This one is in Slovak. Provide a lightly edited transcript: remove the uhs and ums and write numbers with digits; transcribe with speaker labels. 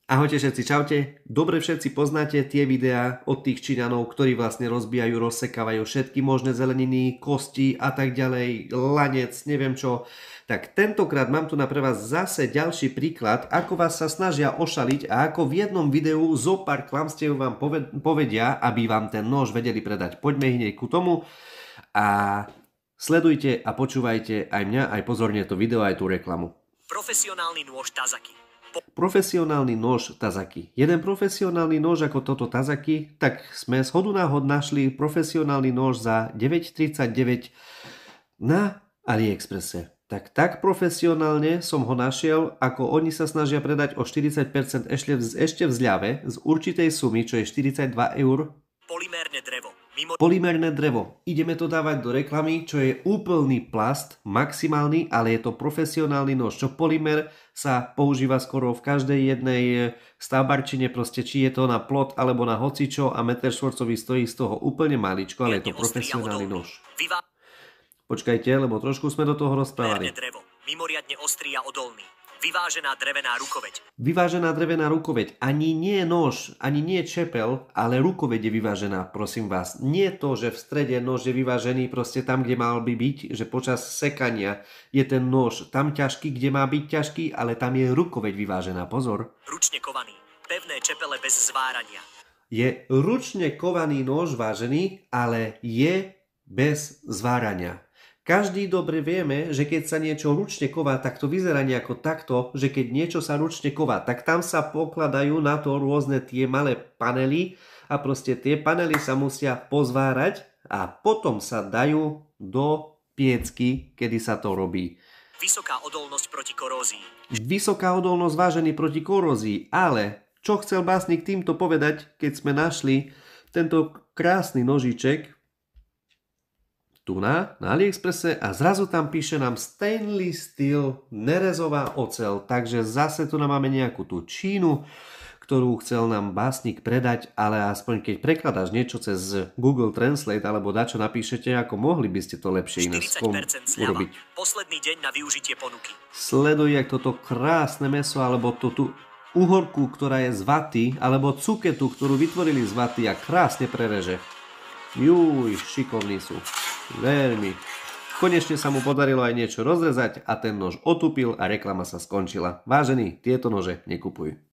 Speaker 1: Ahojte všetci, čaute. Dobre všetci poznáte tie videá od tých Číňanov, ktorí vlastne rozbijajú, rozsekávajú všetky možné zeleniny, kosti a tak ďalej, lanec, neviem čo. Tak tentokrát mám tu na pre vás zase ďalší príklad, ako vás sa snažia ošaliť a ako v jednom videu zo pár klamstiev vám povedia, aby vám ten nôž vedeli predať. Poďme hneď ku tomu a sledujte a počúvajte aj mňa, aj pozorne to video, aj tú reklamu.
Speaker 2: Profesionálny nôž Tazaki.
Speaker 1: Profesionálny nôž Tazaki. Jeden profesionálny nôž ako toto Tazaki, tak sme z hodu náhod našli profesionálny nôž za 9,39 na AliExpresse. Tak profesionálne som ho našiel, ako oni sa snažia predať o 40% ešte v zľave z určitej sumy, čo je 42 eur.
Speaker 2: Polymérne drevo.
Speaker 1: Polymérne drevo. Ideme to dávať do reklamy, čo je úplný plast, maximálny, ale je to profesionálny nôž. Čo polymer sa používa skoro v každej jednej stavbarčine, proste či je to na plot alebo na hocičo a meter štvorcový stojí z toho úplne maličko, ale je to profesionálny nôž. Počkajte, lebo trošku sme do toho rozprávali.
Speaker 2: Drevo. Mimoriadne ostrý a odolný. Vyvážená drevená rukoveď.
Speaker 1: Vyvážená drevená rukoveď. Ani nie nôž, ani nie čepel, ale rukoveď je vyvážená, prosím vás. Nie to, že v strede nôž je vyvážený proste tam, kde mal by byť, že počas sekania je ten nôž tam ťažký, kde má byť ťažký, ale tam je rukoveď vyvážená. Pozor.
Speaker 2: Ručne kovaný. Pevné čepele bez zvárania.
Speaker 1: Je ručne kovaný nôž, vážený, ale je bez zvárania. Každý dobre vieme, že keď sa niečo ručne ková, tak to vyzerá nejako takto, že keď niečo sa ručne ková, tak tam sa pokladajú na to rôzne tie malé panely a proste tie panely sa musia pozvárať a potom sa dajú do piecky, kedy sa to robí.
Speaker 2: Vysoká odolnosť proti korózii.
Speaker 1: Vysoká odolnosť, vážený, proti korózii, ale čo chcel básnik týmto povedať, keď sme našli tento krásny nožiček tu na AliExpresse a zrazu tam píše nám stainless steel, nerezová oceľ, takže zase tu máme nejakú tú Čínu, ktorú chcel nám básnik predať, ale aspoň keď prekladáš niečo cez Google Translate alebo dačo napíšete, ako mohli by ste to lepšie iné urobiť.
Speaker 2: Posledný deň na využitie ponuky.
Speaker 1: Sleduj, jak toto krásne mäso, alebo tú uhorku, ktorá je z vaty, alebo cuketu, ktorú vytvorili z vaty a krásne prereže. Juj, šikovní sú. Veľmi. Konečne sa mu podarilo aj niečo rozrezať a ten nož otupil a reklama sa skončila. Vážení, tieto nože nekupuj.